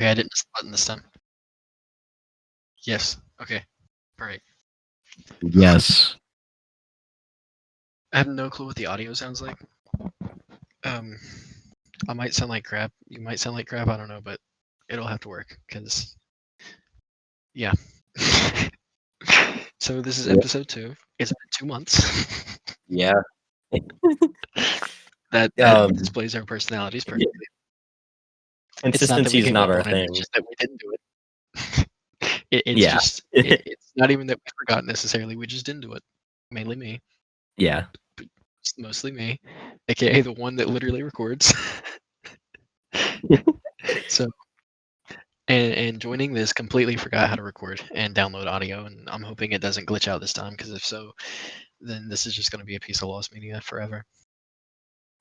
Okay, I didn't press the button this time. Yes. Okay. All right. Yes. I have no clue what the audio sounds like. I might sound like crap. You might sound like crap. I don't know, but it'll have to work because, yeah. So this is episode 2. It's been 2 months. Yeah. that displays our personalities perfectly. Consistency is not our thing. It's just that we didn't do it. Yeah. It's not even that we forgot necessarily. We just didn't do it. Mainly me. Yeah. It's mostly me, aka the one that literally records. So, and joining this completely forgot how to record and download audio, and I'm hoping it doesn't glitch out this time, because if so, then this is just going to be a piece of lost media forever.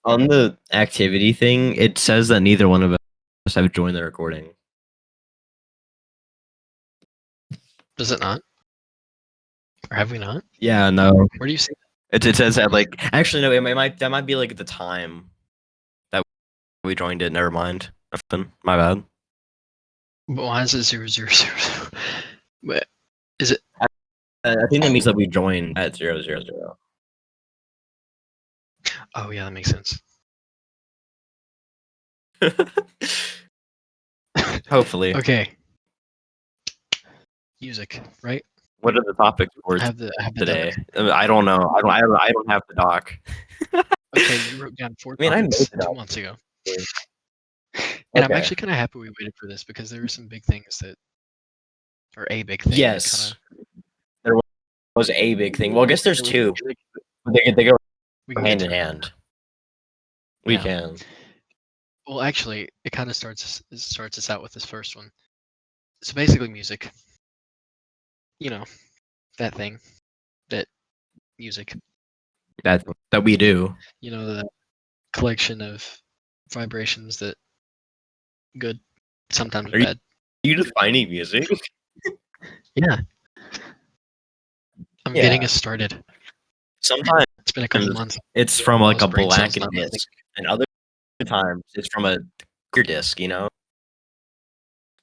On the activity thing, it says that neither one of us have joined the recording. Does it not? Or have we not? Yeah, no. Where do you see it? It says that, like, actually, no, that might be, like, at the time that we joined it. Never mind. Nothing. My bad. But why is it 000? But is it? I think that means that we joined at 000. Oh, yeah, that makes sense. Hopefully. Okay. Music, right? What are the topics for today? I don't know. I don't have the doc. Okay, you wrote down 4 topics 2 months ago. And I'm actually kind of happy we waited for this, because there were some big things that, or a big thing. Yes, there was a big thing. Well, I guess there's two. They go hand in hand. We can. Well, actually, it kind of starts us out with this first one. So basically, music. You know, that thing, that music. That we do. You know, the collection of vibrations that good, sometimes bad. Are you defining music? Yeah. I'm getting us started. Sometimes it's been a couple months. It's from like a black disc, and other times it's from a clear disc. You know,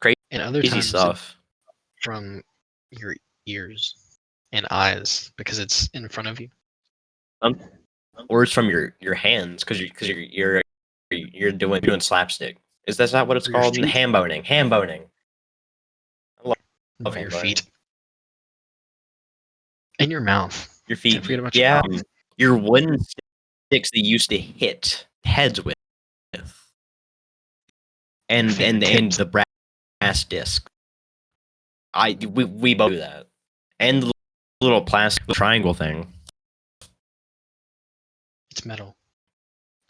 crazy and other times stuff from your ears and eyes, because it's in front of you. Or it's from your hands, because you're doing slapstick. Is that not what it's called? Ham boning. Ham boning. I love your feet. And your mouth. Your feet. Yeah. Your wooden sticks that you used to hit heads with. And the brass disc. We both do that. And the little plastic triangle thing. It's metal.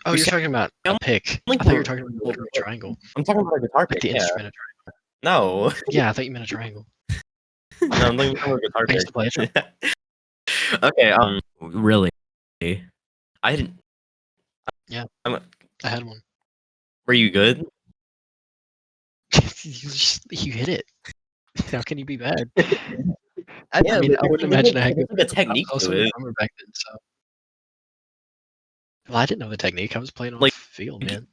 Oh, you're talking about a pick. I thought you were talking about a triangle. I'm talking about a guitar pick. Like the instrument of triangle. No. Yeah, I thought you meant a triangle. No, I'm talking about a guitar pick. I used to play a triangle. Okay, really? I didn't. Yeah, I had one. Were you good? you hit it. How can you be bad? I mean, I wouldn't imagine I had a technique to it. Back then, so. Well, I didn't know the technique. I was playing on the field, man.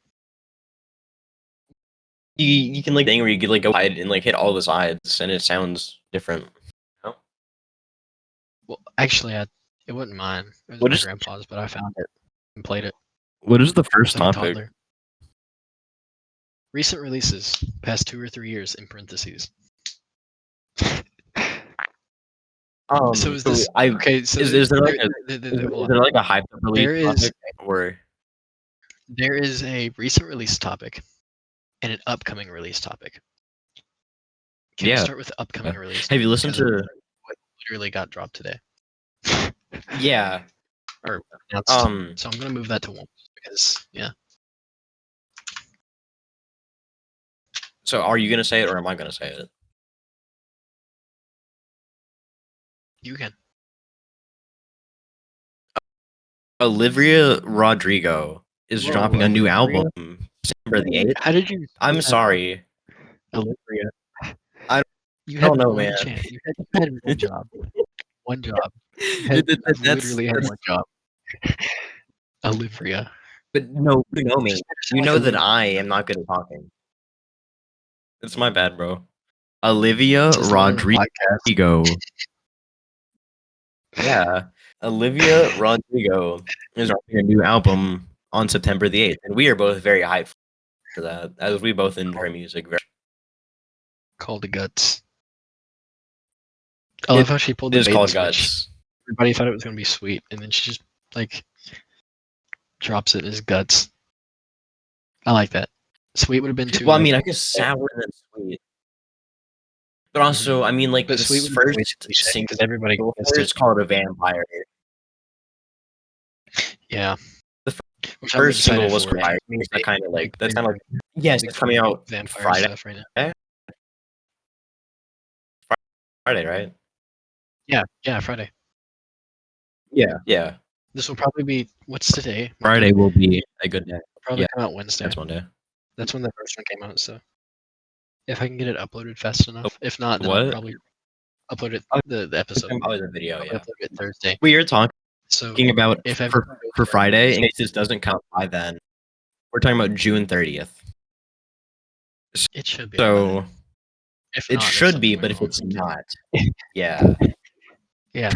You can thing where you could go wide and hit all the sides, and it sounds different. No? Well, actually, it wasn't mine. It was my grandpa's, but I found it and played it. What is the first topic? Recent releases, past 2 or 3 years, in parentheses. So is this okay? So is there like a hype release topic, or there is a recent release topic and an upcoming release topic. Can we start with the upcoming release? Have you listened to what literally got dropped today? Yeah. Or announced. So I'm gonna move that to 1 because So are you gonna say it, or am I gonna say it? You can. Olivia Rodrigo is dropping a new album December the 8th. How did you? I'm sorry. Olivia. I don't know, man. You had one job. One job. You literally had one job. Olivia. But no, you know me. You know that I am not good at talking. It's my bad, bro. Olivia Says the one on the podcast. Rodrigo. Yeah, Olivia Rodrigo is dropping a new album on September the 8th, and we are both very hyped for that, as we both enjoy her music very. Called the Guts. I love It how she pulled the is bait and called switch. Guts. Everybody thought it was gonna be sweet, and then she just like drops it as Guts. I like that. Sweet would have been too. Well, I like, mean, I guess sour and then sweet. But also, I mean, like, but sweet this would have been way first too cliche because single everybody gets is called A Vampire. Yeah. The Which I'm first single excited was for. Vampire. That kind of like, that's kind of like, yes, it's coming out vampire Friday. stuff right now. Friday, right? Yeah, Friday. Yeah. This will probably be what's today? Monday? Friday will be a good day. It'll probably Yeah, come out Wednesday. That's Monday. That's when the first one came out. So if I can get it uploaded fast enough, if not, then What? I'll probably upload it the episode. Oh, the video, I'll yeah. upload it Thursday. We are talking So about if for Friday, in case this doesn't count by then. We're talking about June 30th. it should be. So if it not, there's should be, something but if wrong. it's not, yeah. Yeah.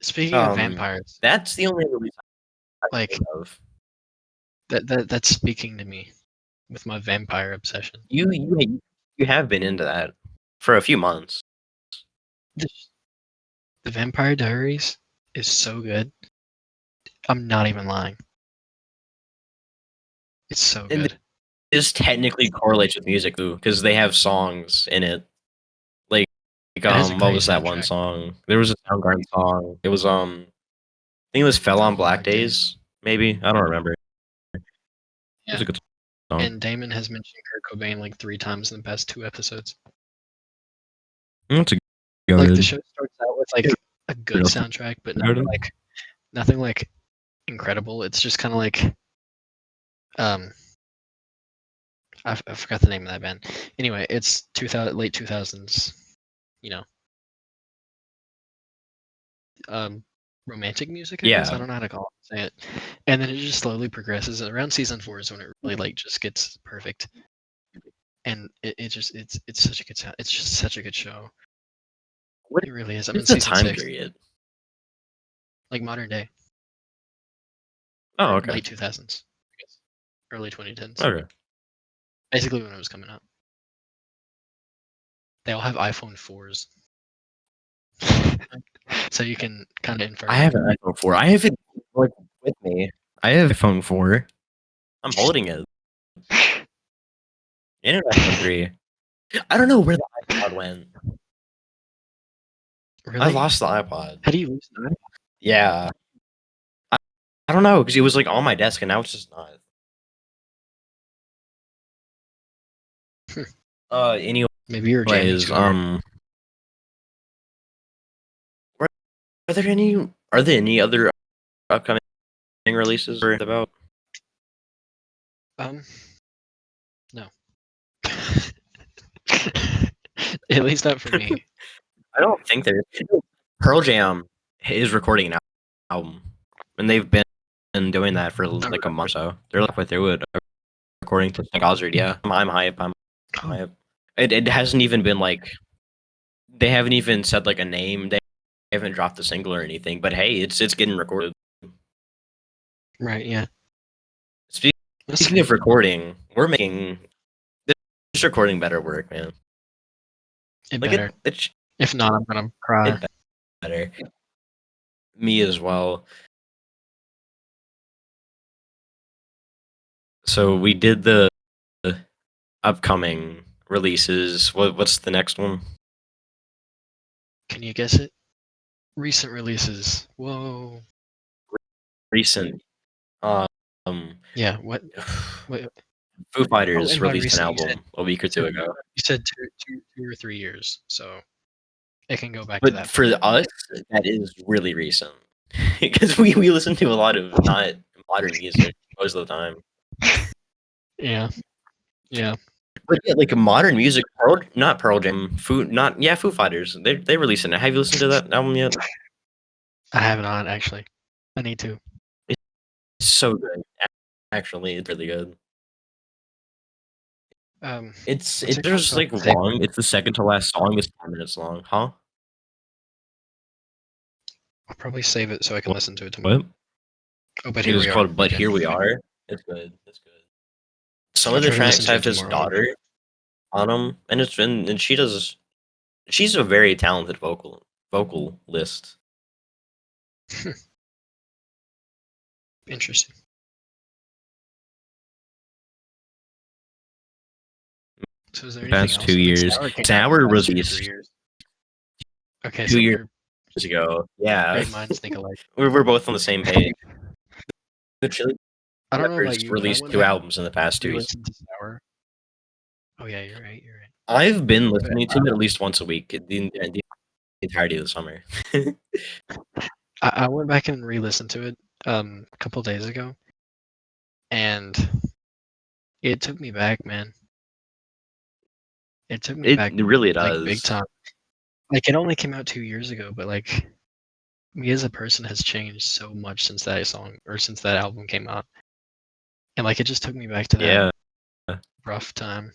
Speaking of vampires, That's the only release I like think of. that's speaking to me with my vampire obsession. You have been into that for a few months. The Vampire Diaries is so good. I'm not even lying. It's so And good. this technically correlates with music too, because they have songs in it. Like has a what great was that one soundtrack. song? There was a Soundgarden song. It was I think it was Fell on Black Days, maybe. I don't remember. It was a good song. And Damon has mentioned Kurt Cobain like 3 times in the past 2 episodes. That's a good. Like the show starts out with like a good soundtrack, but nothing like incredible. It's just kind of like I forgot the name of that band. Anyway, it's late 2000s, you know. Romantic music, I guess. I don't know how to say it. And then it just slowly progresses. And around season 4 is when it really like just gets perfect. And it's such a good sound. It's just such a good show. It really is. I'm in the season time 6. period? Like modern day. Oh, okay. Late 2000s. I guess. Early 2010s. Okay. Basically when it was coming out. They all have iPhone 4s. So you can kind of infer. I have an iPhone 4. I have it like with me. I have iPhone 4. I'm holding it. And an iPhone 3. I don't know where the iPod went. Really? I lost the iPod. How do you lose the iPod? Yeah. I don't know, because it was like on my desk and now it's just not. Anyways, Maybe you're jamming too hard. are there any other upcoming releases we're about? No. At least not for me. I don't think there is. Pearl Jam is recording an album, and they've been doing that for like a month or so. They're halfway through it, according to Gozzard. Yeah, I'm hype. I'm hype. It hasn't even been like they haven't even said like a name. They haven't dropped a single or anything. But hey, it's getting recorded. Right. Yeah. Speaking of recording, we're making this recording better work, man. It better. If not, I'm gonna cry. Better. Me as well. So we did the upcoming releases. What's the next one? Can you guess it? Recent releases. Whoa. Recent. Yeah. What? Foo Fighters released an album a week or 2 ago. You said two or 3 years, so it can go back but to that. But for us, that is really recent because we listen to a lot of not modern music most of the time. Yeah. But yeah, like modern music, not Pearl Jam, Foo Fighters. They released it. Have you listened to that album yet? I have not actually. I need to. It's so good. Actually, it's really good. It's what's it called? just So I like can save it. long. It's the second to last song. It's 10 minutes long, huh? I'll probably save it so I can listen to it tomorrow. What? Oh, but It here was we are. called "But Okay. Here We Are." It's good. It's good. Some I'll of the try to listen tracks to have it his tomorrow. daughter on them, and she does. She's a very talented vocalist. Interesting. So is there anything Past else? 2 years. Sour came out in Sour the past 2 or 3 released years. Okay, 2 so years we're ago. Yeah, great minds think alike. we're both on the same page. The Chili I don't know about Peppers you, but I released went 2 back and albums in the past 2 years. re-listened to Sour. Oh yeah, you're right. You're right. I've been But listening to it at least once a week the entirety of the summer. I went back and re-listened to it a couple days ago, and it took me back, man. It took me It back really like big does. time. Like it only came out 2 years ago, but like me as a person has changed so much since that song or since that album came out, and like it just took me back to that Yeah. rough time.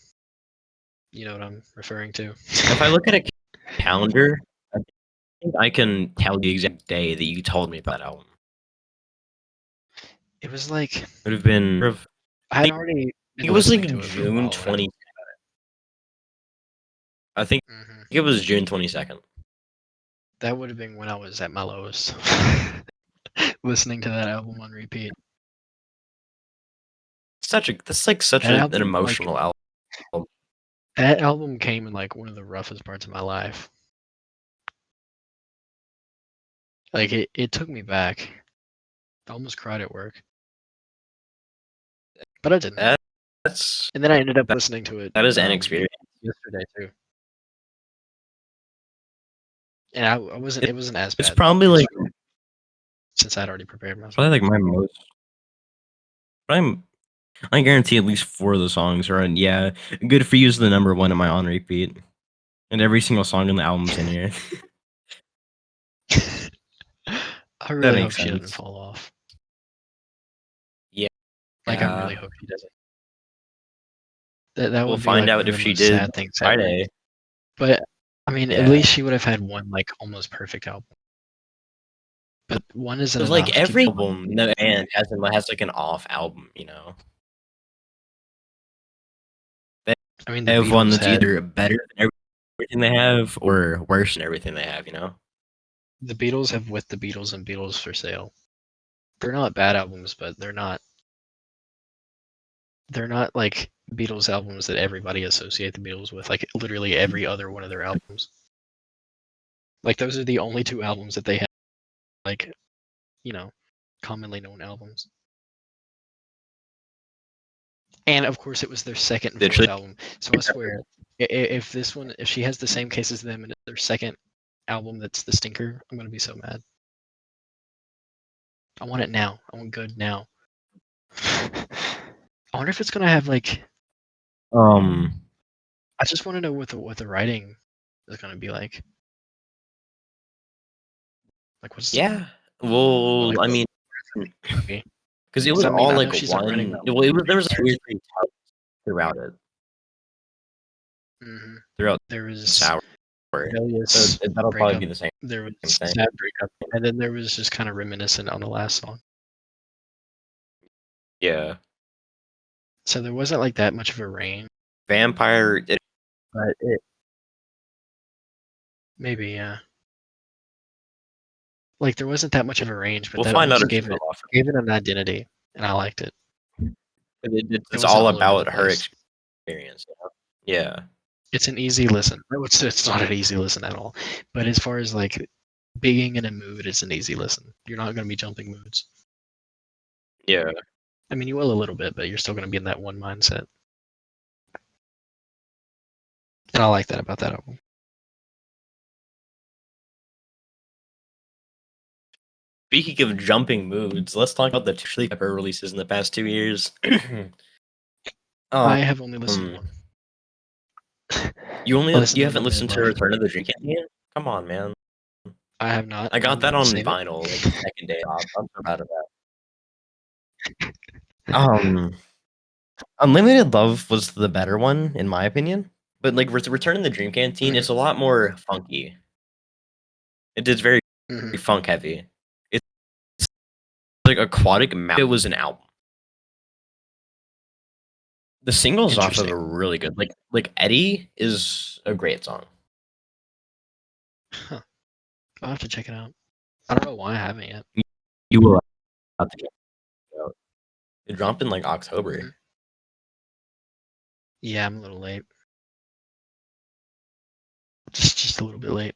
You know what I'm referring to? If I look at a calendar, I think I can tell the exact day that you told me about that album. It was like It would have been. I had already It been was like listening to it for a June while when 20. I think Mhm. it was June 22nd. That would have been when I was at my lowest, listening to that album on repeat. That's like such That an album, like emotional album. that album came in like one of the roughest parts of my life. Like it took me back. I almost cried at work, but I didn't. That's And then I ended up listening to it that is an experience. yesterday too. And I wasn't. It wasn't as It's bad probably like since I'd already prepared myself. probably like my most. I guarantee at least 4 of the songs are on. Yeah, Good For You is the number 1 in my on repeat, and every single song in the album's in here. I really hope makes she doesn't sense. fall off. Yeah. Like I really hope she doesn't. That We'll would be find like one out of if the she most did sad things ever. Friday. But I mean, at Yeah. least she would have had one like almost perfect album. But one isn't enough. Like every album, no band has like an off album, you know. I mean, They the have one Beatles that's had either better than everything they have or worse than everything they have, you know. the Beatles have With the Beatles and Beatles for Sale. They're not bad albums, but they're not like Beatles albums that everybody associate the Beatles with, like literally every other one of their albums. Like those are the only 2 albums that they have, like, you know, commonly known albums. And of course, it was their second and fourth album. So I swear, if she has the same case as them and it's their second album that's the stinker, I'm gonna be so mad. I want it now. I want good now. I wonder if it's gonna have like. I just want to know what the writing is gonna be like. Like what's Well, like, I mean, because it was I mean, all I like know she's not writing one. that Well, there was 2 or 3 titles throughout it. Throughout there was Sour. rebellious That'll probably be the same. There was thing. sad breakup, and then there was just kind of reminiscent on the last song. Yeah. So there wasn't like that much of a range. Vampire. But it maybe, yeah. Like there wasn't that much of a range, but We'll that find out almost if gave it an identity, and I liked it. It's all about her experience. You know? Yeah. It's an easy listen. It's not an easy listen at all. But as far as like being in a mood, it's an easy listen. You're not going to be jumping moods. Yeah. I mean, you will a little bit, but you're still going to be in that one mindset. And I like that about that album. Speaking of jumping moods, let's talk about the Chili Pepper releases in the past 2 years. I have only listened to one. You haven't listened to Return of the Dream yet? Come on, man. I have not. I got that on vinyl like the second day off. I'm so proud of that. Unlimited Love was the better one, in my opinion. But like Return in the Dream Canteen, it's a lot more funky. It is very funk heavy. It's like Aquatic Mountain. It was an album. The singles off of it are really good. Like Eddie is a great song. Huh. I'll have to check it out. I don't know why I haven't yet. You will have to check it out. It dropped in like October. Yeah, I'm a little late. Just a little bit late.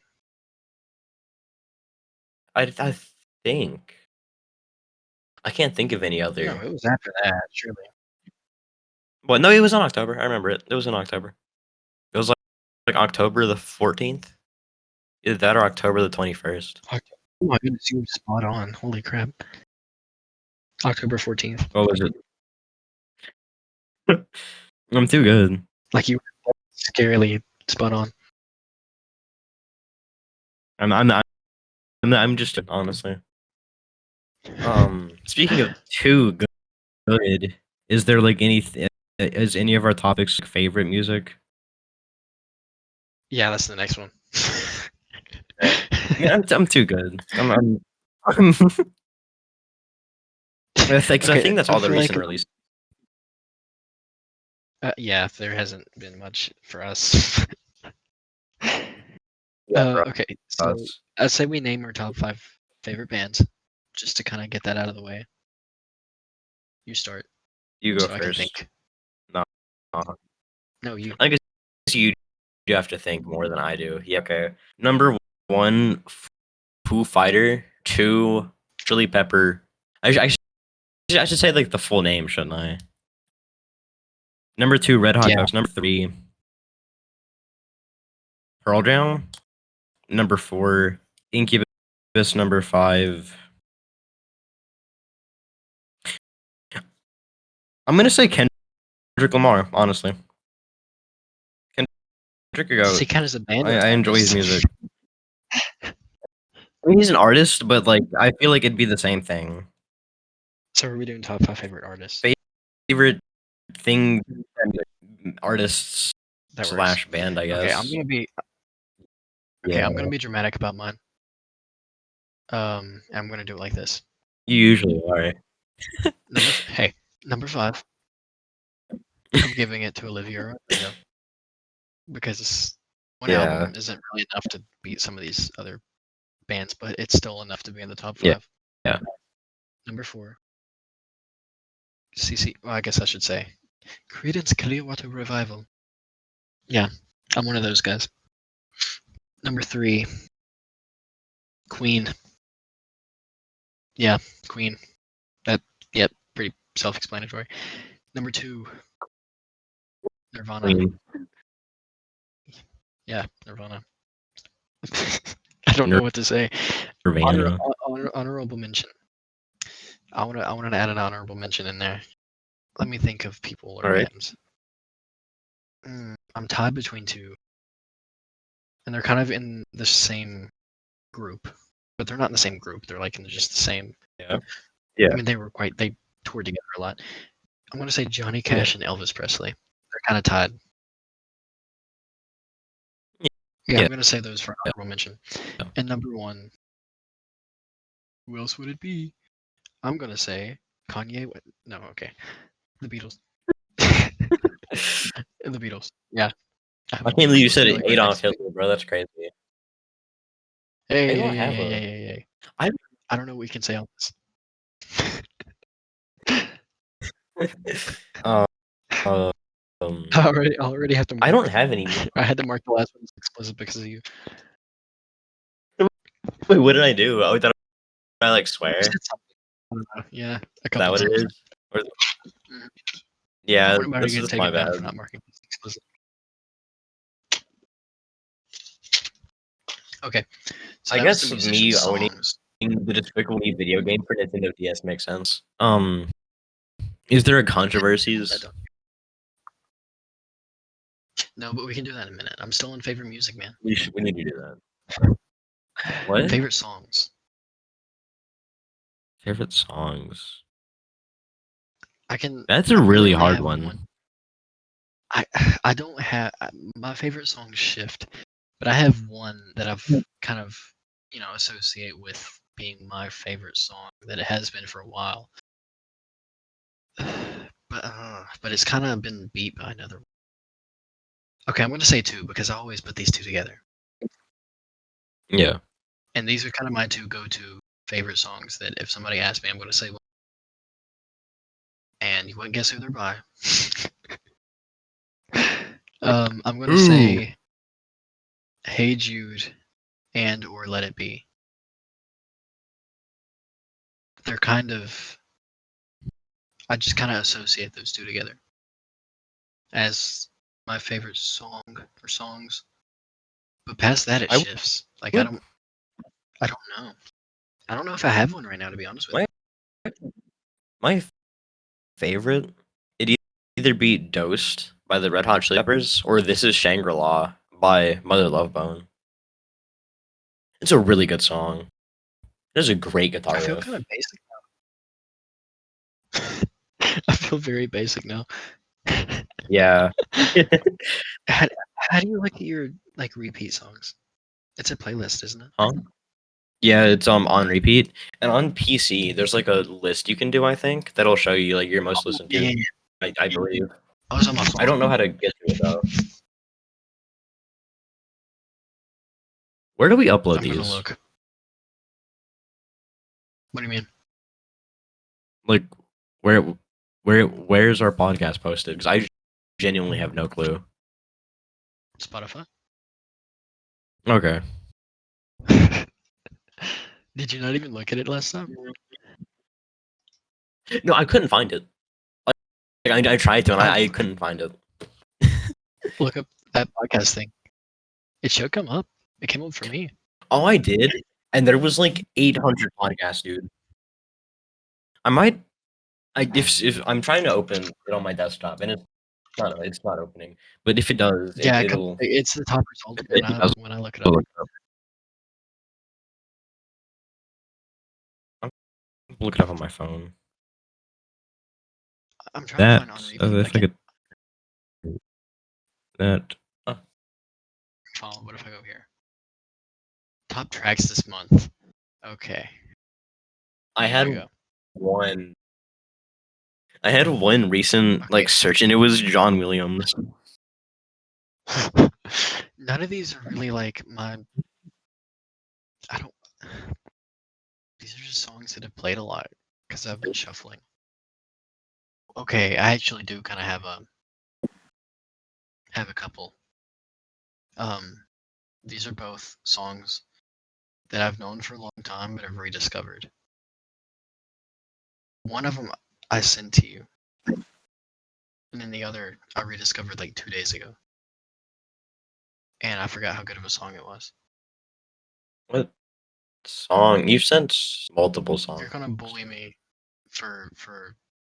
I think. I can't think of any other. No, it was after that, surely. Well, no, it was in October. I remember it. It was in October. It was like October the 14th. Either that or October the 21st. Oh my goodness, you were spot on. Holy crap. October 14th. What was it? I'm too good. Like you were scarily spot on. I'm just honestly. Speaking of too good, is there like is any of our topics favorite music? Yeah, that's the next one. I mean, I'm too good. I think that's all the recent release. Yeah, there hasn't been much for us. Okay, so I'd say we name our top 5 favorite bands, just to kind of get that out of the way. You start. You go so first. I can think. No, you. I guess you have to think more than I do. Yeah. Okay. Number 1, Foo Fighter. 2, Chili Pepper. I should say like the full name, shouldn't I? Number 2, Red Hot Dogs. Number 3, Pearl Jam. Number 4, Incubus. Number 5. I'm gonna say Kendrick Lamar. Honestly, Kendrick Lamar. Does he count as a band? I enjoy his music. I mean, he's an artist, but like I feel like it'd be the same thing. So are we doing top 5 favorite artists? Favorite thing, artists / band, I guess. Okay, I'm gonna be. Okay, I'm gonna be dramatic about mine. I'm gonna do it like this. You usually are. Number 5. I'm giving it to Olivia Rodrigo because one album isn't really enough to beat some of these other bands, but it's still enough to be in the top 5. Yeah. Number 4. CC. Well, I guess I should say Creedence Clearwater Revival. Yeah, I'm one of those guys. Number 3. Queen. Yeah, Queen. Pretty self-explanatory. Number 2. Nirvana. Queen. Yeah, Nirvana. I don't know what to say. Honorable mention. I want to add an honorable mention in there. Let me think of people or bands. I'm tied between 2, and they're kind of in the same group, but they're not in the same group. They're like in just the same. Yeah. I mean, they toured together a lot. I'm gonna say Johnny Cash and Elvis Presley. They're kind of tied. Yeah, I'm gonna say those for honorable mention. And number 1, who else would it be? I'm gonna say Kanye. No, okay, the Beatles. The Beatles. Yeah. I can't believe you said Adolf Hitler, bro. That's crazy. Hey. I don't know what we can say on this. I already have to. I don't have any. I had to mark the last one as explicit because of you. Wait, what did I do? Oh, did I like swear? I don't know. Yeah, a couple. Is that what it is? Or... Yeah, this is my bad. For not marking this explicit. Okay. So I guess me owning the Despicable Me video game for Nintendo DS makes sense. Is there a controversies? No, but we can do that in a minute. I'm still in favorite music, man. We need to do that. What? Favorite songs. Favorite songs. I can. That's a really hard one. I don't have my favorite songs shift, but I have one that I've kind of associate with being my favorite song that it has been for a while. But it's kind of been beat by another one. Okay, I'm gonna say two because I always put these two together. Yeah. And these are kind of my two go-to favorite songs that if somebody asks me, I'm gonna say one. And you wouldn't guess who they're by. I'm gonna say Hey Jude and or Let It Be. They're kind of I just kind of associate those two together as my favorite song or songs. But past that, it I shifts. Like would I don't know. I don't know if I have one right now, to be honest with you. my favorite it either be Dosed by the Red Hot Chili Peppers or This Is Shangri-La by Mother Love Bone. It's a really good song. There's a great guitar I feel riff. kind of basic now. I feel very basic now. Yeah. How do you look at your like repeat songs? It's a playlist, isn't it? Huh? Yeah, it's on repeat. And on PC, there's like a list you can do, I think, that'll show you like your most listened to. Yeah. I believe. I was on my I phone. don't know how to get to it though. Where do we upload I'm gonna these? look. What do you mean? Like, where's our podcast posted? Because I genuinely have no clue. Spotify? Okay. Did you not even look at it last time? No, I couldn't find it. Like, I tried to, and I Look. couldn't find it. Look up that podcast thing. It should come up. It came up for me. Oh, I did, and there was like 800 podcasts, dude. I might. If I'm trying to open it on my desktop, and it's not opening. But if it does, Yeah, it'll. it's the top result If when it does, I look it I'll up. look it up. I'm look it up on my phone. I'm trying to find on repeat. If I could. That. Follow. What if I go here? Top tracks this month. Okay. I Here we had go. one. I had one recent Okay. search, and it was John Williams. None of these are really like my. I don't. These are just songs that have played a lot because I've been shuffling. Okay, I actually do kind of have a couple. These are both songs that I've known for a long time but have rediscovered. One of them I sent to you, and then the other I rediscovered like 2 days ago, and I forgot how good of a song it was. What song? You sent multiple songs. You're gonna bully me for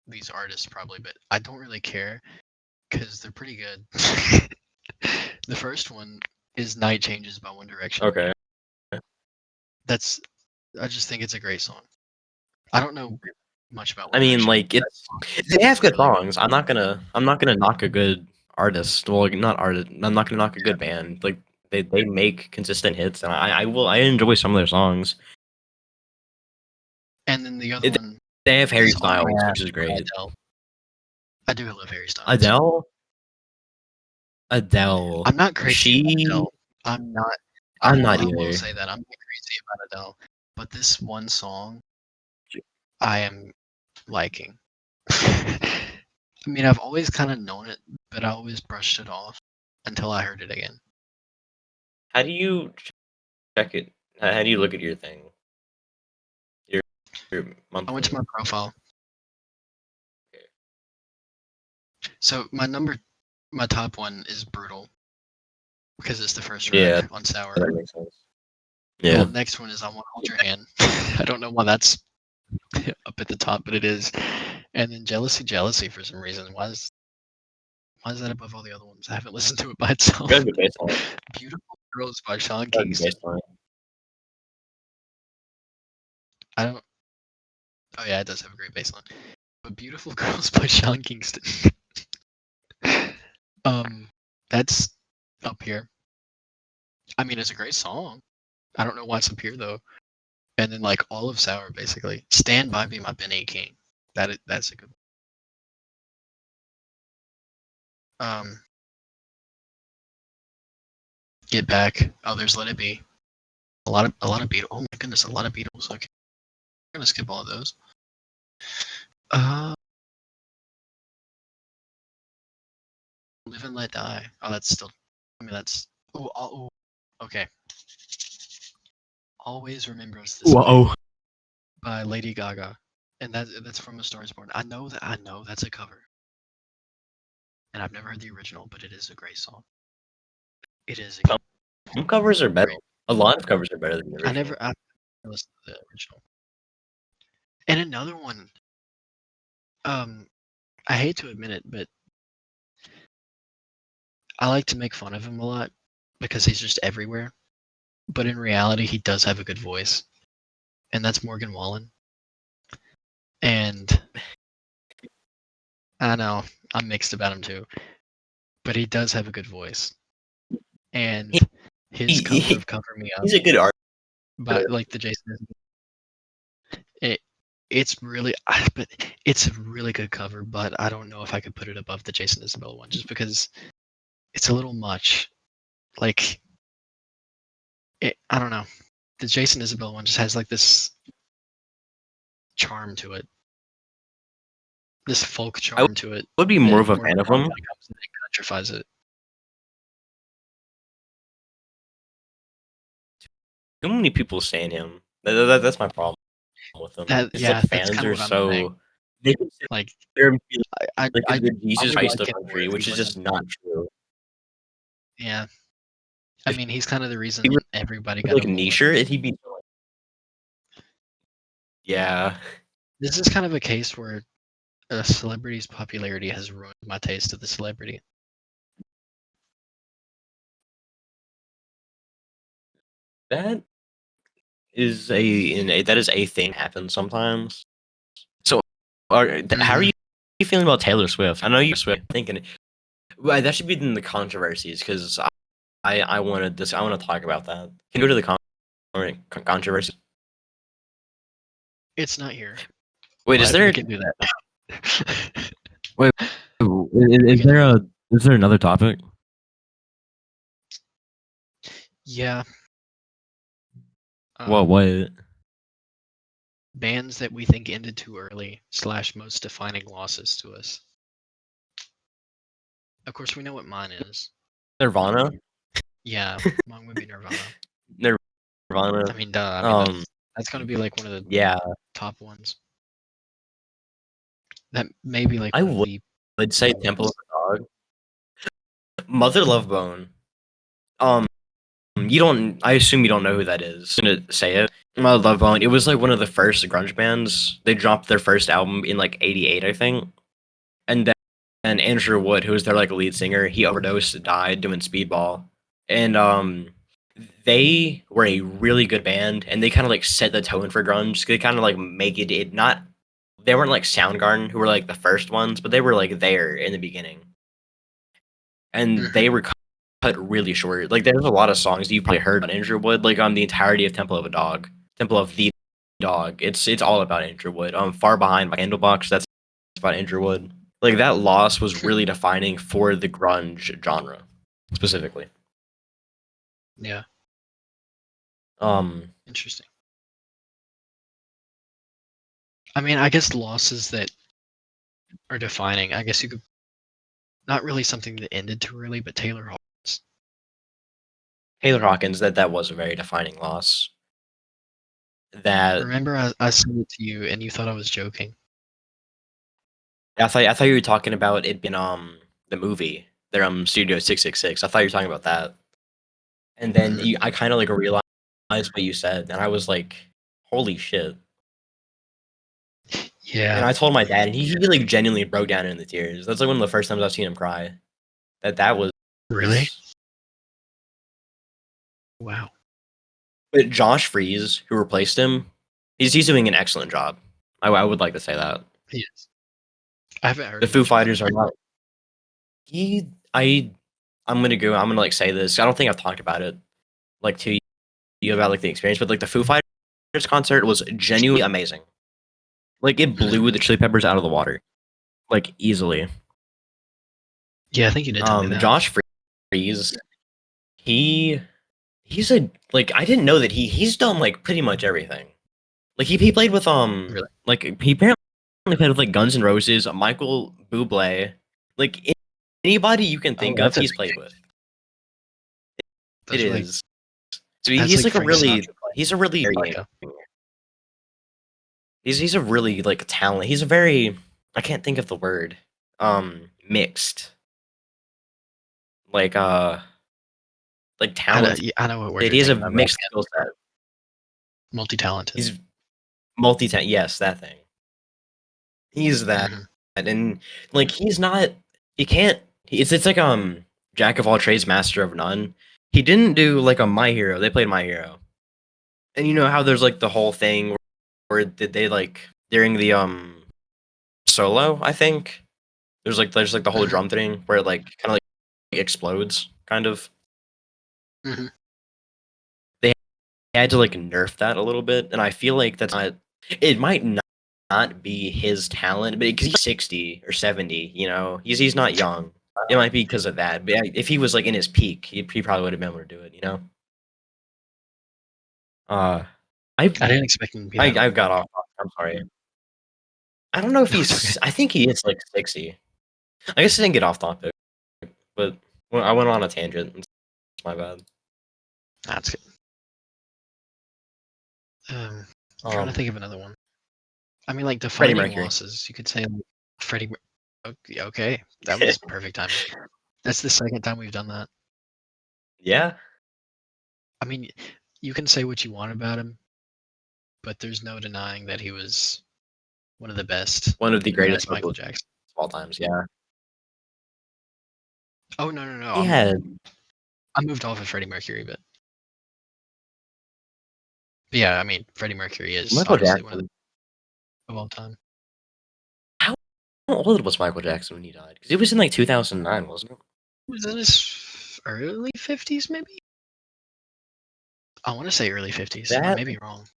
these artists probably, but I don't really care because they're pretty good. The first one is "Night Changes" by One Direction. Okay. I just think it's a great song. I don't know much about I One mean, Direction. like they have good songs. I'm not gonna knock a good artist. Well, not artist. I'm not gonna knock a good band. Like they make consistent hits, and I enjoy some of their songs. And then the other one, They have Harry is Styles, Unreal which is by great. Adele. I do love Harry Styles. Adele. I'm not crazy about Adele. I'm not. I'm not I will either. say that I'm not crazy about Adele, but this one song, I am liking. I mean, I've always kind of known it, but I always brushed it off until I heard it again. How do you check it? How do you look at your thing? Your monthly. I went to my profile. Okay. So my top one is Brutal because it's the first track on Sour. That makes sense. Yeah. The next one is I Want to Hold Your Hand. I don't know why that's up at the top, but it is. And then Jealousy, Jealousy for some reason. Why is that above all the other ones? I haven't listened to it by itself. Beautiful Girls by Sean Kingston. I don't. Oh yeah, it does have a great bass line. But Beautiful Girls by Sean Kingston. That's up here. I mean, it's a great song. I don't know why it's up here though. And then like all of Sour, basically. Stand By Me by Benny King. That's a good one. Get Back. Oh, there's Let It Be. A lot of Beatles. Oh my goodness, a lot of Beatles. Okay, I'm gonna skip all of those. Live and Let Die. Oh, that's still. I mean, that's. Oh. Okay. Always Remember Us This Way by Lady Gaga, and that's from A Star Is Born. I know that's a cover, and I've never heard the original, but it is a great song. It is. Some covers are better. A lot of covers are better than the original. I never listened to the original. And another one. I hate to admit it, but I like to make fun of him a lot because he's just everywhere. But in reality, he does have a good voice, and that's Morgan Wallen. And I know I'm mixed about him too, but he does have a good voice. And his cover of "Cover Me Up," he's a good artist, but like the Jason, it's really, but it's a really good cover. But I don't know if I could put it above the Jason Isabella one, just because it's a little much. Like, I don't know. The Jason Isabella one just has like this charm to it, this folk charm to it. Would be more of a fan of him. Countrifies it. Too many people saying him. That's my problem with them. Fans are so. They can sit like there and be like the Jesus Christ of country, which is just not true. Yeah, I mean, he's kind of the reason everybody got like Nisher. He'd be. Yeah. This is kind of a case where a celebrity's popularity has ruined my taste of the celebrity. That is a thing happens sometimes. So, how are you feeling about Taylor Swift? I know you're thinking, well, that should be in the controversies because I want to talk about that. Can you go to the controversy? It's not here. Wait, is there? We can do that. Wait, is there another topic? Yeah. What? Bands that we think ended too early / most defining losses to us. Of course, we know what mine is. Nirvana? Yeah, mine would be Nirvana. Nirvana. I mean, duh. I mean, that's going to be like one of the top ones. That may be like I would say Temple of the Dog. Mother Love Bone. You don't. I assume you don't know who that is. I'm gonna say it. Mother Love Bone. It was like one of the first grunge bands. They dropped their first album in like '88, I think. And then Andrew Wood, who was their like lead singer, he overdosed, died doing speedball. And they were a really good band, and they kind of like set the tone for grunge. They kind of like make it not. They weren't like Soundgarden, who were like the first ones, but they were like there in the beginning. And they were cut really short. Like there's a lot of songs you've probably heard on Andrew Wood, like on the entirety of Temple of the Dog. It's all about Andrew Wood. Far Behind by Candlebox, that's about Andrew Wood. Like that loss was really defining for the grunge genre, specifically. Yeah. Interesting. I mean, I guess losses that are defining. I guess you could. Not really something that ended too early, but Taylor Hawkins. That was a very defining loss. Remember, I sent it to you, and you thought I was joking. I thought you were talking about it being the movie, their Studio 666. I thought you were talking about that. And then I kind of like realized what you said, and I was like, "Holy shit!" Yeah. And I told my dad, and he like genuinely broke down in the tears. That's like one of the first times I've seen him cry. That was really wow. But Josh Freese, who replaced him, he's doing an excellent job. I would like to say that. He is. I haven't heard the Foo Fighters are not. I'm gonna like say this. I don't think I've talked about it like to you about like the experience, but like the Foo Fighters concert was genuinely amazing. Like it blew the Chili Peppers out of the water, like easily. Yeah, I think you did tell me that. Josh Freese, he's a like I didn't know that he's done like pretty much everything. Like he played with Really? like he apparently played with like Guns N' Roses, Michael Bublé, like anybody you can think Oh, of, that's a he's big played name. with. It That's like is. So that's he's like like a Frank really Sinatra playing he's a really harmonica. he's a really like talent. He's a very I can't think of the word. Mixed. Like talented. I know what word you're He has a thinking of, but I mixed skill can't. set. Multi-talented. He's multi-talent. Yes, that thing. He's that, Mhm. and like he's not. He can't. It's like jack of all trades, master of none. He didn't do like a My Hero. They played My Hero, and you know how there's like the whole thing where did they like during the solo? I think there's like the whole Mhm. drum thing where it like kind of like explodes, kind of. Mhm. They had to like nerf that a little bit, and I feel like that's not. It might not be his talent, but because he's 60 or 70, you know, he's not young. It might be because of that. But if he was like in his peak, he probably would have been able to do it. You know. Uh, I I didn't expect him to be that I old. got off. I'm sorry. I don't know if No, it's okay. he's. I think he is like 60. I guess I didn't get off topic, but I went on a tangent. It's my bad. That's good. I'm trying to Um, think of another one. I mean, like Freddie defining Mercury. losses. You could say like Freddie. Okay, that was perfect timing. That's the second time we've done that. Yeah, I mean, you can say what you want about him, but there's no denying that he was one of the best. one of the And greatest that's Michael vocalists Jackson. of all times. Yeah, Oh no no no! he had I moved off of Freddie Mercury, but yeah, I mean Freddie Mercury is Michael obviously one Jackson. of all time. How old was Michael Jackson when he died? Because it was in like 2009, wasn't it? He was in his early 50s, maybe. I want to say early 50s. I That may be wrong.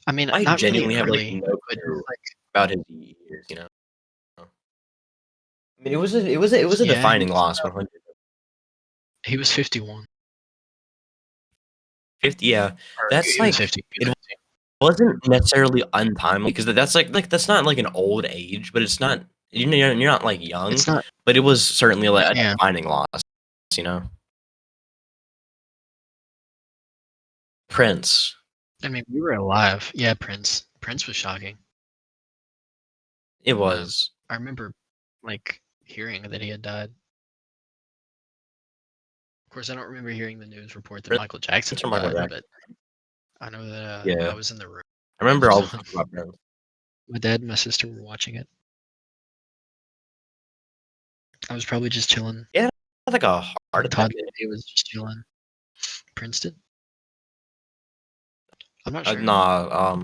I mean, I not really genuinely have like early, no but clue like about his years. You know, I mean, it was a yeah, defining loss. 100. he was 51. 50. Yeah, Or that's he was like 50. He was it 50. wasn't necessarily untimely because that's like that's not like an old age, but it's not you're not like young, It's not. but it was certainly like a Yeah. defining loss. You know, Prince. I mean, we were alive. Yeah, Prince. Prince was shocking. It was I remember, like, hearing that he had died. Of course, I don't remember hearing the news report that Prince Michael Jackson or had Michael died, Jackson. but I know that Yeah, I was in the room I when it remember was all the on. stuff about Prince. My dad and my sister were watching it. I was probably just chilling. Yeah, like a heart attack. Todd maybe was just chilling. Princeton? I'm not sure. Nah,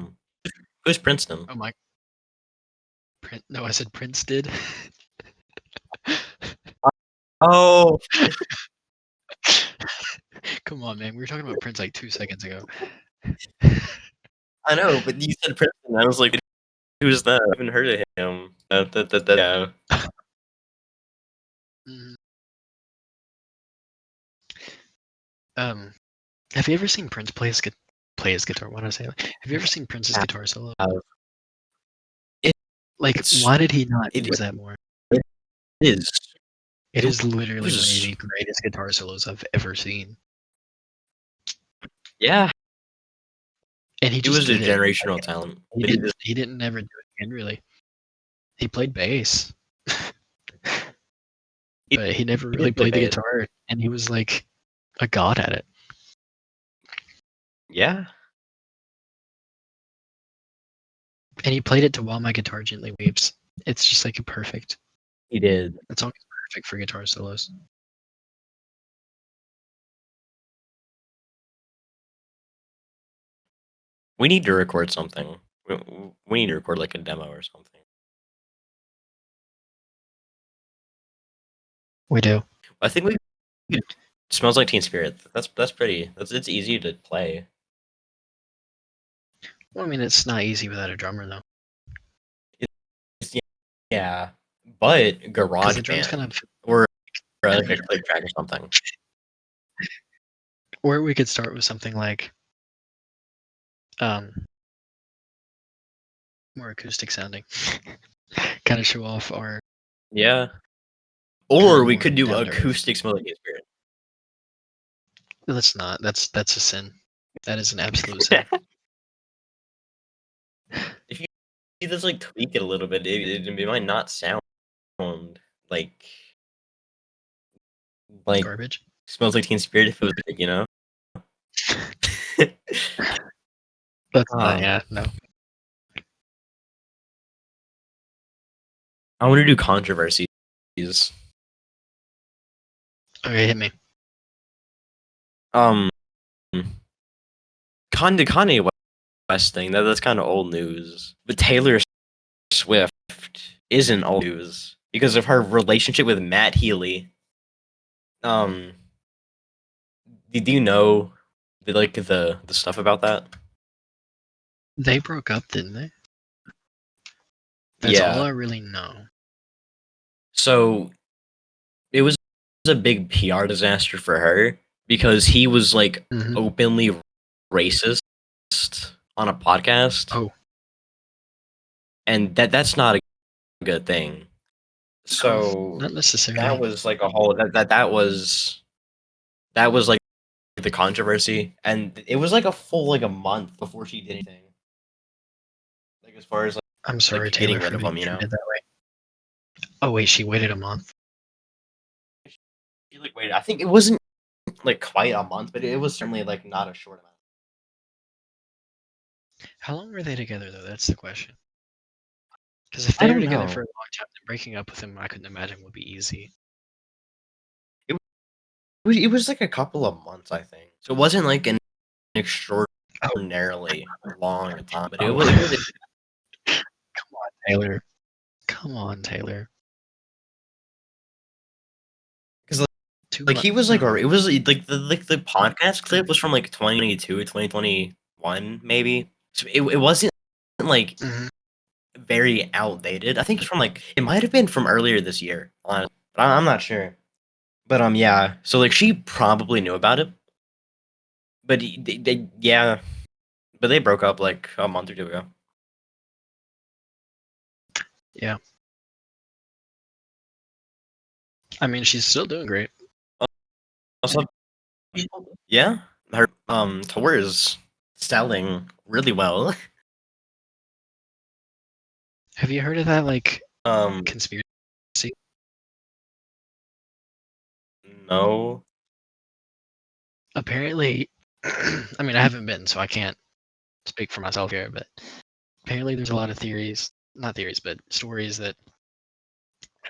who's Princeton? Oh my. No, I said Prince did. Oh, Come on, man. We were talking about Prince like 2 seconds ago. I know, but you said Princeton. I was like, who's that? I haven't heard of him. Yeah. Mhm. Um, have you ever seen Prince play his guitar? Why did I say that? Have you ever seen Prince's guitar solo? Uh, it, Like, it's why did he not it, use that more? it is. It It is literally one of was the greatest guitar solos I've ever seen, yeah. and he He just was a did it. generational talent. But He didn't ever do it again, really. He played bass, but he never he really did play played the bass. guitar, and he was like a god at it. Yeah, And he played it to While My Guitar Gently Weeps. It's just like a perfect. he did. That song is perfect for guitar solos. We need to record something. We need to record like a demo or something. We do. I think we. Smells Like Teen Spirit. That's pretty. It's easy to play. Well, I mean, it's not easy without a drummer, though. Yeah, but Because the drums kind GarageBand of. or like a click track or something. Or we could start with something like, more acoustic sounding. Kind of show off our. Yeah. Or we more could do down to earth. acoustic Smells Like Teen Spirit. Let's not. That's a sin. That is an absolute sin. If you just like tweak it a little bit, it might not sound like Garbage. Smells Like Teen Spirit if it was big, you know? That's not. Yeah. No. I want to do controversies. Okay, hit me. Kanye West thing, that's kind of old news. But Taylor Swift isn't old news because of her relationship with Matt Healy. Do you know the stuff about that? They broke up, didn't they? That's all I really know. So it was a big PR disaster for her because he was like openly racist on a podcast. Oh. And that's not a good thing. So not necessarily. that was like a whole that was like the controversy, and it was like a full like a month before she did anything. Like as far as like I'm sorry, like, Taylor, getting rid for of being him, you know. treated that way. Oh wait, she waited a month. She like waited. I think it wasn't like quite a month, but it was certainly like not a short amount. How long were they together though? That's the question. Because if they were together for a long time, then breaking up with him, I couldn't imagine would be easy. It was like a couple of months, I think. So it wasn't like an extraordinarily long time, but it was. Come on, Taylor. Come on, Taylor. Because like he was like, it was like the podcast clip was from like 2022, 2021, maybe. So it wasn't like very outdated. I think it's from like it might have been from earlier this year. Honestly, but I'm not sure. But yeah. So like she probably knew about it. But yeah. But they broke up like a month or two ago. Yeah. I mean, she's still doing great. Also, yeah, her tour is selling really well. Have you heard of that like conspiracy? No. Apparently, I mean, I haven't been, so I can't speak for myself here, but apparently there's a lot of theories, not theories, but stories that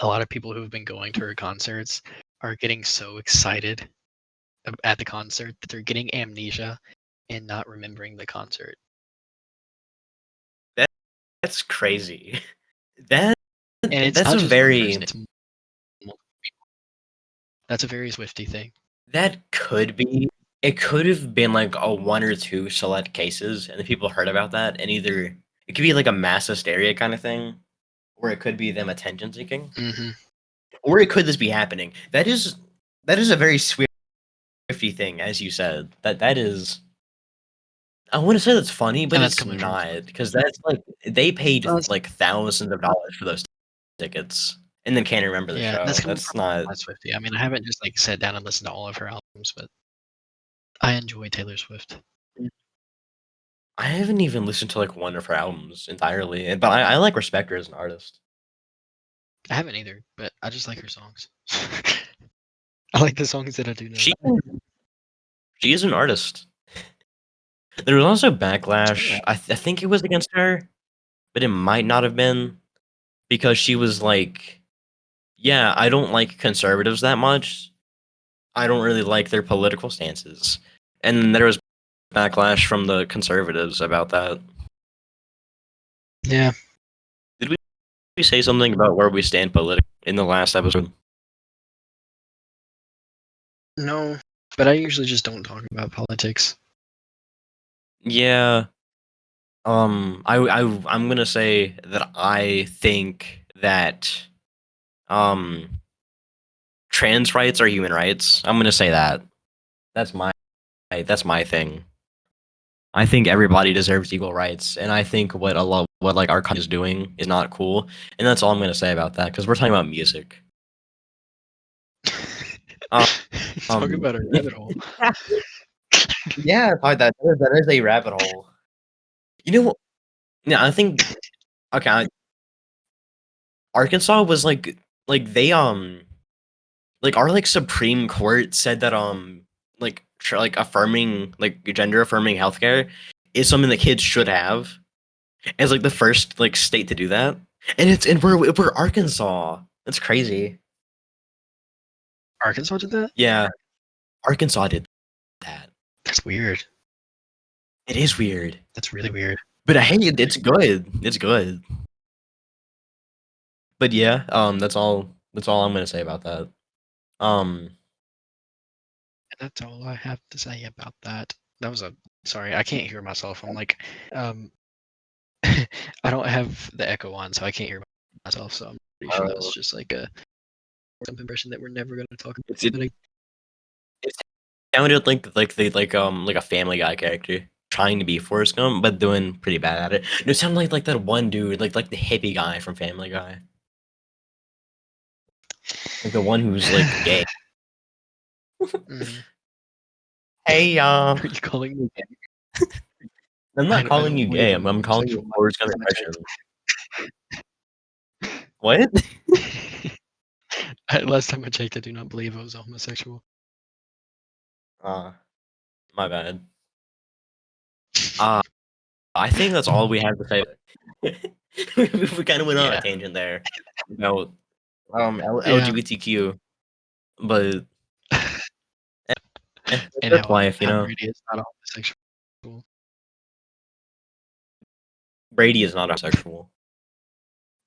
a lot of people who have been going to her concerts are getting so excited at the concert that they're getting amnesia and not remembering the concert. That's crazy. That's not a just very one person, that's a very Swiftie thing. That could be. It could have been like a one or two select cases, and the people heard about that, and either it could be like a mass hysteria kind of thing, or it could be them attention seeking, or it could just be happening. That is a very Swifty thing, as you said. That is. I want to say that's funny, but it's not because that's like they paid like thousands of dollars for those tickets and then can't remember the show. That's not Swiftie. I mean, I haven't just like sat down and listened to all of her albums, but I enjoy Taylor Swift. I haven't even listened to like one of her albums entirely, but I like respect her as an artist. I haven't either, but I just like her songs. I like the songs that I do know. She is an artist. There was also backlash. I think it was against her, but it might not have been because she was like, "Yeah, I don't like conservatives that much. I don't really like their political stances." And there was backlash from the conservatives about that. Yeah. Did we say something about where we stand politically in the last episode? No, but I usually just don't talk about politics. Yeah. I'm gonna say that I think that trans rights are human rights. I'm gonna say that. That's my thing. I think everybody deserves equal rights, and I think what like our country is doing is not cool, and that's all I'm gonna say about that because we're talking about music. Um, Talk about a rabbit hole. yeah, probably that is a rabbit hole. You know what? Yeah, I think okay. Arkansas was like they like our like Supreme Court said that like affirming like gender affirming healthcare is something that kids should have as like the first like state to do that, and we're Arkansas. That's crazy. Arkansas did that? Yeah, Arkansas did that. That's weird. It is weird, That's really weird. but hey, it's good. It's good. But yeah, that's all. That's all I'm gonna say about that. Um, And that's all I have to say about that. That was a sorry, I can't hear myself. I'm like, I don't have the echo on, so I can't hear myself. So I'm pretty sure that was just like a something impression that we're never going to talk about. it sounded like a Family Guy character trying to be Forrest Gump, but doing pretty bad at it. It sounded like that one dude, like the hippie guy from Family Guy, like the one who's like gay. Mhm. Hey, Are you calling me gay? I'm not I calling don't you believe gay. I'm I'm calling you homosexual. Forrest Gump impression. What? Last time I checked, I do not believe I was a homosexual. My bad. I think that's all we have to say. We kind of went on a Yeah. tangent there about Yeah. LGBTQ, but And that's how life, you how know. Brady is not a homosexual. Brady is not homosexual.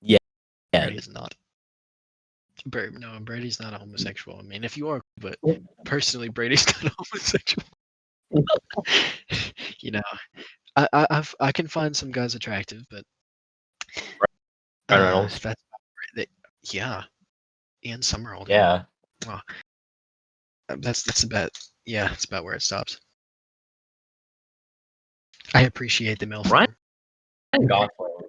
Yeah. Brady is not. No, Brady's not a homosexual. I mean, if you are, but personally, Brady's not a homosexual. You know, I can find some guys attractive, but Ryan Reynolds. that's yeah, Ian Summerall. Yeah. Oh, that's about yeah, that's about where it stops. I appreciate the MILF. Ryan Gosling.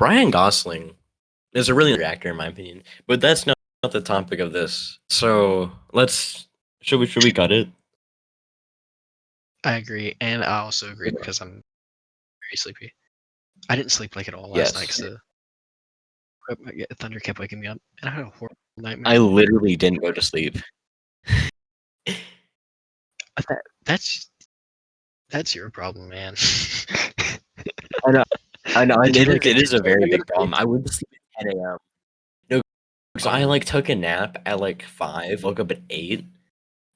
Ryan Gosling is a really good actor in my opinion, but that's not the topic of this. So should we cut it? I agree, and I also agree because I'm very sleepy. I didn't sleep like at all last night Yes. because the thunder kept waking me up, and I had a horrible nightmare. I literally didn't go to sleep. That's your problem, man. I know. Did you, It is a very did you big problem. I went to sleep at 10 a.m. No, because I like took a nap at like 5, woke up at 8,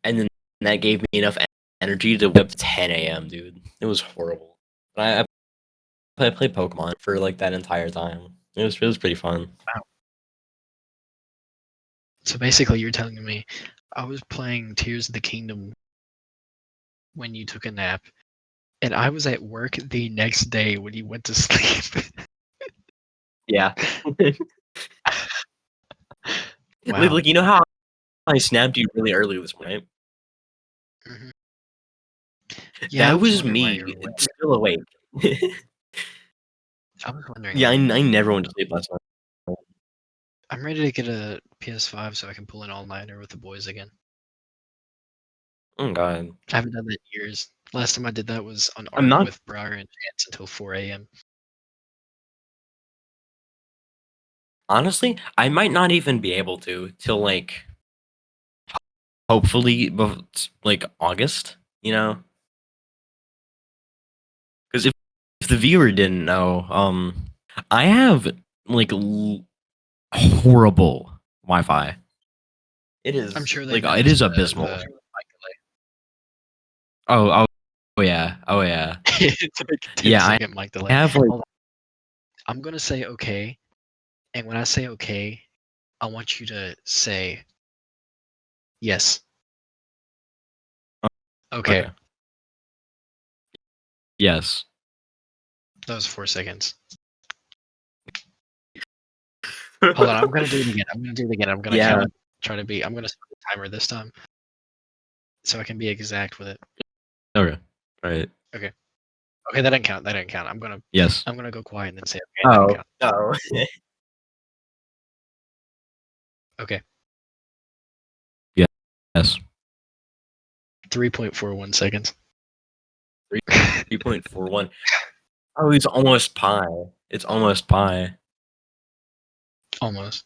and then that gave me enough energy to wake up at 10 a.m. Dude, it was horrible. But I played Pokemon for like that entire time. It was pretty fun. Wow. So basically, you're telling me I was playing Tears of the Kingdom when you took a nap, and I was at work the next day when you went to sleep. Yeah. Wow. Like you know how I snapped you really early this morning? Mhm. Yeah, I That was was wondering why you me were awake. still awake. I was wondering. Yeah, I never went to sleep last night. I'm ready to get a PS5 so I can pull an all-nighter with the boys again. Oh god. I haven't done that in years. Last time I did that was on I'm Ark not with Briar and Chance until 4 a.m. honestly, I might not even be able to till like hopefully like August, you know? Because if the viewer didn't know, I have like horrible Wi-Fi. It I'm is sure they like it noticed is abysmal. the Oh yeah, oh yeah. it's a big Yeah, I 10-second mic delay. have like Hold on. I'm gonna say okay, and when I say okay, I want you to say yes. Okay. Yes. That was 4 seconds. Hold on, I'm gonna do it again. I'm gonna count. I'm gonna start the timer this time, so I can be exact with it. Okay. All right. Okay, that didn't count. Yes. I'm gonna go quiet and then say okay. That didn't count. No. Okay. Yes. 3.41 seconds. 3.41. Oh, it's almost pi. It's almost pi. Almost.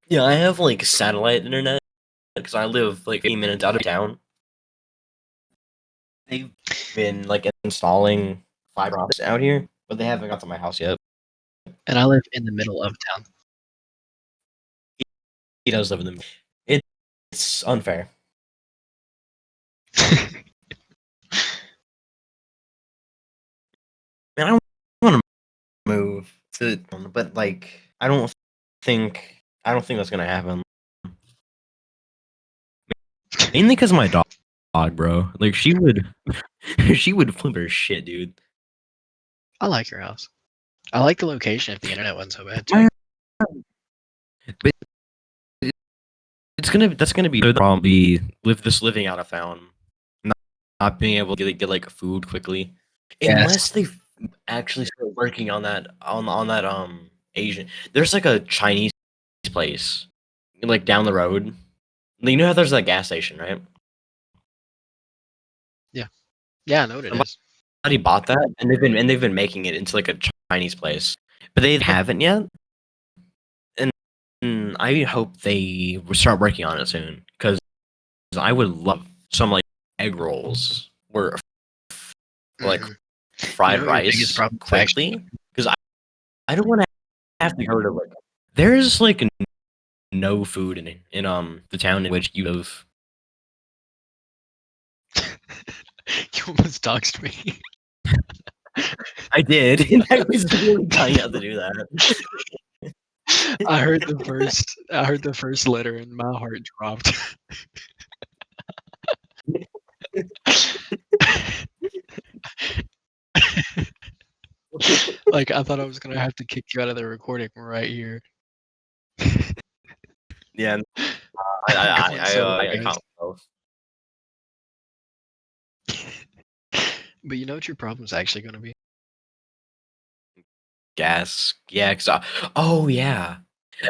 Yeah, I have like satellite internet because I live like 8 minutes out of town. They've been like installing fiber optics out here, but they haven't got to my house yet. And I live in the middle of town. He does live in the. It's unfair. Man, I want to move to, but like I don't think that's gonna happen. Mainly because my dog, bro. Like she would flip her shit, dude. I like your house. I like the location if the internet wasn't so bad too. But that's gonna be the problem. Living out of town, not being able to get like food quickly, unless they actually start working on that Asian. There's like a Chinese place like down the road. You know how there's that gas station, right? Yeah, I know what it is. Somebody bought that, and they've been making it into like a Chinese place, but they haven't yet. And I hope they start working on it soon because I would love some like egg rolls or like fried rice quickly because I don't want to have to go to like. There's like no food in the town in which you live. You almost doxed me. I did. I was really trying not to do that. I heard the first letter and my heart dropped. Like I thought I was gonna have to kick you out of the recording right here. Yeah, I can't. But you know what your problem's actually gonna be? Gas, yeah. Oh yeah,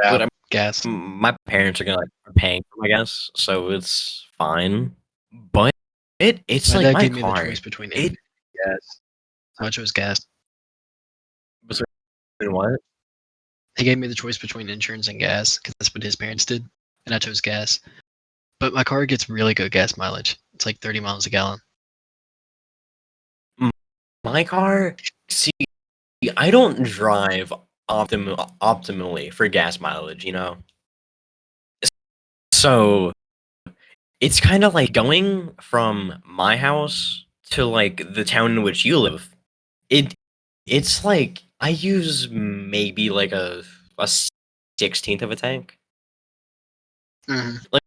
but Gas. my parents are gonna like paying for my gas, so it's fine. But it's My like dad my gave me the car. choice between gas. So I chose gas. What? He gave me the choice between insurance and gas because that's what his parents did, and I chose gas. But my car gets really good gas mileage. It's like 30 miles a gallon. My car, see, I don't drive optimally for gas mileage, you know? So it's kind of like going from my house to like the town in which you live. It's like I use maybe like a 16th of a tank. Like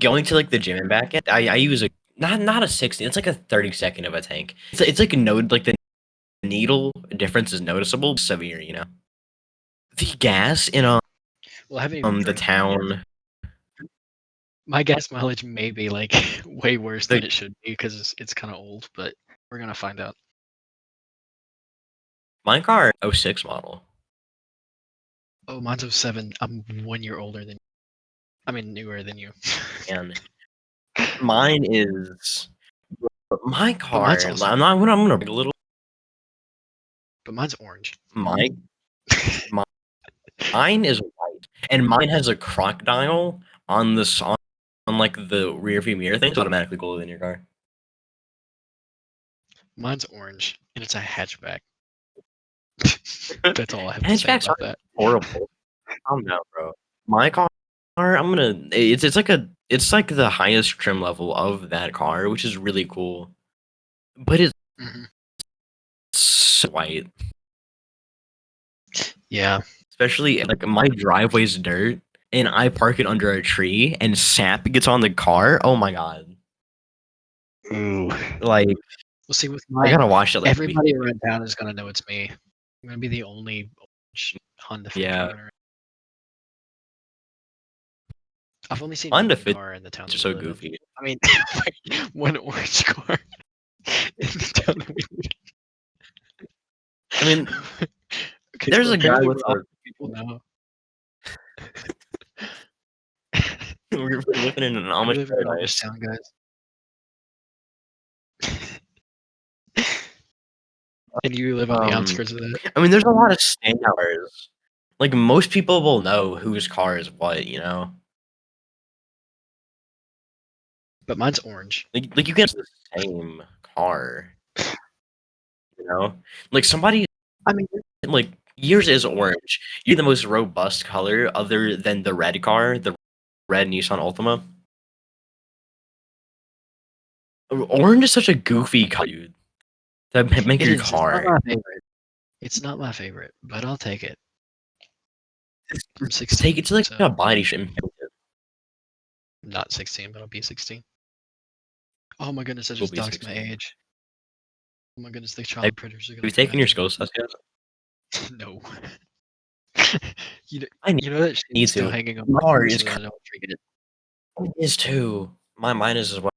going to like the gym and back, I use a not a 16. It's like a 32nd of a tank. It's like a node like the needle difference is noticeable, severe, you know. The gas in the town. My gas mileage may be like way worse than it should be because it's kind of old, but we're gonna find out. My car, 06 model. Oh, mine's 07. I'm 1 year older than. I mean, newer than you. And mine is my car. Mine's also, I'm gonna a little. But mine's orange. Mine is white, and mine has a crocodile on the on like the rear view mirror thing. It's automatically cooler than your car. Mine's orange, and it's a hatchback. That's all I have to say about that. Horrible. Oh no, bro. My car, it's like the highest trim level of that car, which is really cool. But it's so white. Yeah. Especially like my driveway's dirt and I park it under a tree and sap gets on the car. Oh my god. Ooh. Like, We'll see with I mine. gotta watch it. Like, Everybody around town is gonna know it's me. I'm gonna be the only Honda Fit yeah. driving around. I've only seen Honda one Fits car in the town are that so we live in. goofy. I mean, one orange car in the town that we live I mean, in. Okay, there's so a guy apparently with we're a. all people now. We're living in an We Amish live in an Amish paradise. town, guys. And you live on the outskirts of that. I mean, there's a lot of standouts. Like, most people will know whose car is what, you know? But mine's orange. Like you get the same car, you know? Like, somebody, I mean, like, yours is orange. You're the most robust color other than the red car, the red Nissan Altima. Orange is such a goofy color, dude. That make it your is. It's not car. my favorite. It's not my favorite, but I'll take it. I'm 16. Take it to like so a body shop. I'm not 16, but I'll be 16. Oh my goodness, I Will just be doxed my 16. age. Oh my goodness, the child predators are Have gonna you taken your find skills test yet? me. No. you know, I you know that shit need is still to. hanging on My my car phone is so that I don't forget it. It is too. Mine is as well.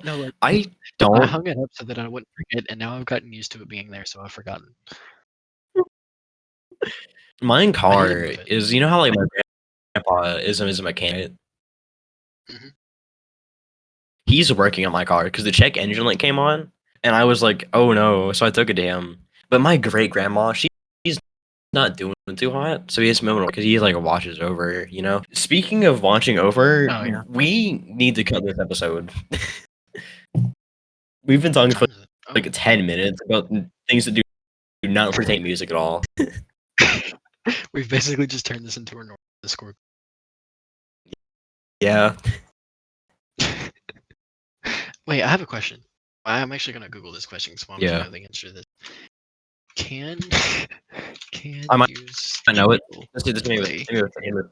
No, like I I don't. hung it up so that I wouldn't forget, and now I've gotten used to it being there, so I've forgotten. Mine I car need to move it. is, you know how like my grandpa is a mechanic. Mhm. He's working on my car because the check engine light came on, and I was like, oh no, so I took it to him. But my great grandma, she's not doing too hot, so he has to move because he like watches over, you know. Speaking of watching over, Oh yeah. we need to cut this episode. We've been What talking for time is it? Oh. like 10 minutes about things that do not pertain to music at all. We've basically just turned this into our normal Discord. Yeah. Wait, I have a question. I'm actually gonna Google this question because Mom doesn't Yeah. know the answer to this. Can I might use know it. Halo Let's do this maybe play with Halo.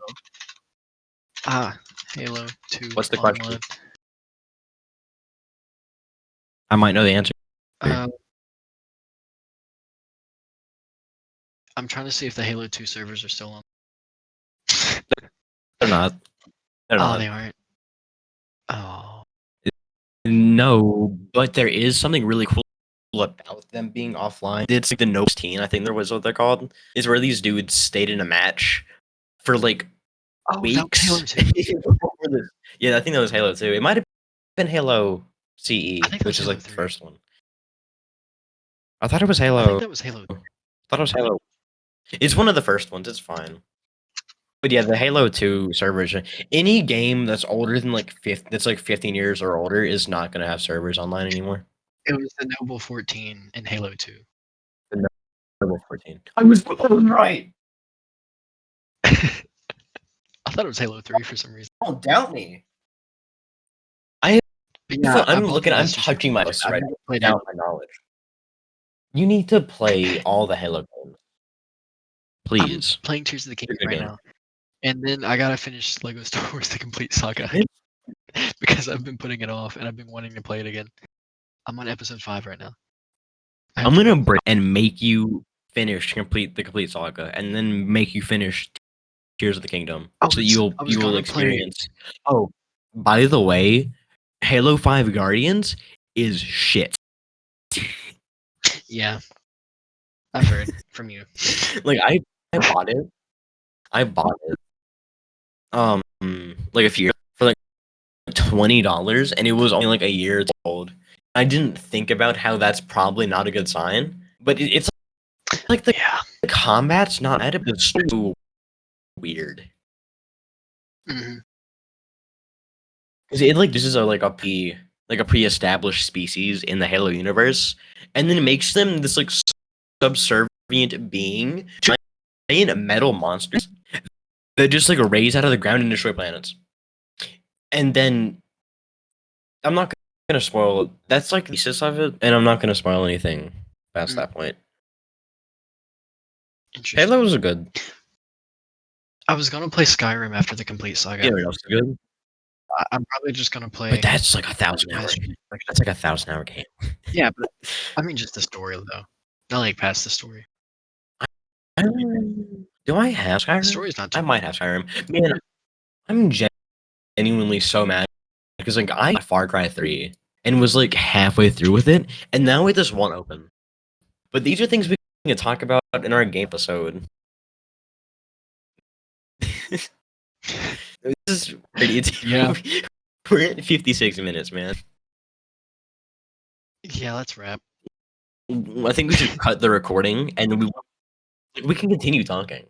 Halo 2 What's the question? online? I might know the answer. I'm trying to see if the Halo 2 servers are still on. They're not. They're Oh, not. they aren't. Oh. No, but there is something really cool about them being offline. It's like the No 16, I think there was what they're called. Is where these dudes stayed in a match for like weeks. That was Halo 2. before this. Yeah, I think that was Halo 2. It might have been Halo CE, I think that which was is Halo like the 3. first one. I thought it was I Halo. think that was Halo 3. I thought it was Halo. It's one of the first ones. It's fine. But yeah, the Halo 2 servers. Any game that's older than like that's like 15 years or older is not going to have servers online anymore. It was the Noble 14 in Halo 2. The Noble 14. I was right. I thought it was Halo 3 for some reason. Don't doubt me. Yeah, I'm touching my mouse right now. Doubt my knowledge. You need to play all the Halo games. Please. I'm playing Tears of the Kingdom right game. now. And then I gotta finish Lego Star Wars: The Complete Saga because I've been putting it off and I've been wanting to play it again. I'm on episode 5 right now. I'm gonna break and make you complete the complete saga, and then make you finish Tears of the Kingdom, so you will experience. Oh, by the way, Halo 5 Guardians is shit. Yeah, I've heard from you. Like I bought it. Like a few for like $20, and it was only like a year old. I didn't think about how that's probably not a good sign, but it's like the combat's not edited. It's so weird. Mm-hmm. Because it like this is a pre-established species in the Halo universe, and then it makes them this like subservient being, giant metal monsters that just like raise out of the ground and destroy planets. And then I'm not gonna spoil. That's like the thesis of it, and I'm not gonna spoil anything past that point. Halo was good. I was gonna play Skyrim after the complete saga. Yeah, it was good. I'm probably just gonna play. But that's like 1,000 hours. That's like a 1,000-hour game. Yeah, but I mean just the story though. Not like past the story. Do I have The Skyrim? story's not too I might have Skyrim. Man, I'm genuinely so mad because like I got Far Cry 3 and was like halfway through with it, and now we just want open. But these are things we can talk about in our game episode. This is pretty. Yeah. We're at 56 minutes, man. Yeah, let's wrap. I think we should cut the recording and we can continue talking.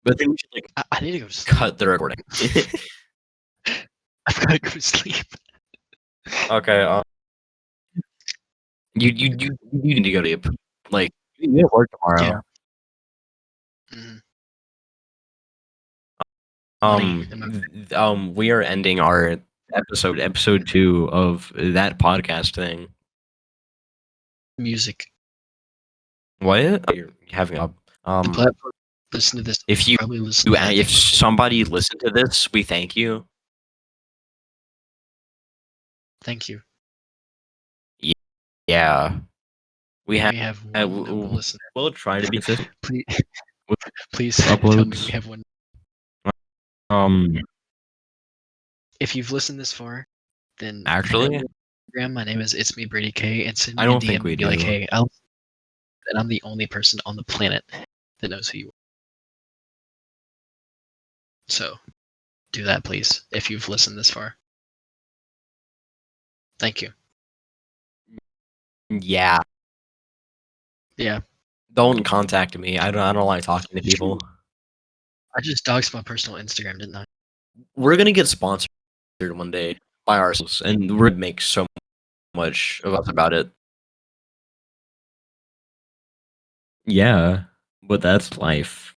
But I think we should like I need to go to sleep. cut the recording. I've gotta go to sleep. Okay. You need to go to sleep. Like you have work tomorrow. Yeah. We are ending our episode 2 of that podcast thing. Music. What? You're having a The platform. Listen to this. If you probably listen. if somebody listened to this, we thank you. Thank you. Yeah. We have one noble listener. We'll try to be consistent. Please tell me we have one. If you've listened this far, then actually, my name is It's Me Brady K, and send me I don't a DM think we and be do. like, hey, and I'm the only person on the planet that knows who you are. So, do that, please, if you've listened this far. Thank you. Yeah. Yeah. Don't contact me. I don't like talking to people. I just doxed my personal Instagram, didn't I? We're gonna get sponsored one day by ourselves, and we're gonna make so much of us about it. Yeah, but that's life.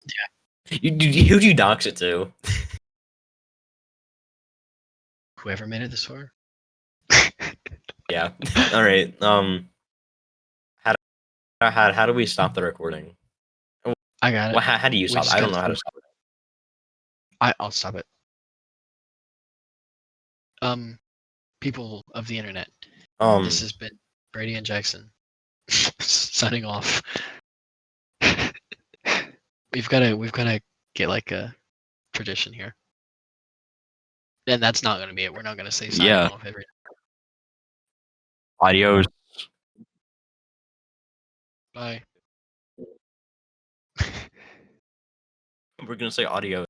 Yeah. Who'd you dox it to? Whoever made it this far. Yeah. All right. How do we stop the recording? I got it. Well, how do you stop? I don't know how to stop it. I'll stop it. People of the internet. This has been Brady and Jackson signing off. We've gotta get like a tradition here. And that's not gonna be it. We're not gonna say signing off every time. Adios. Bye. We're gonna say adios.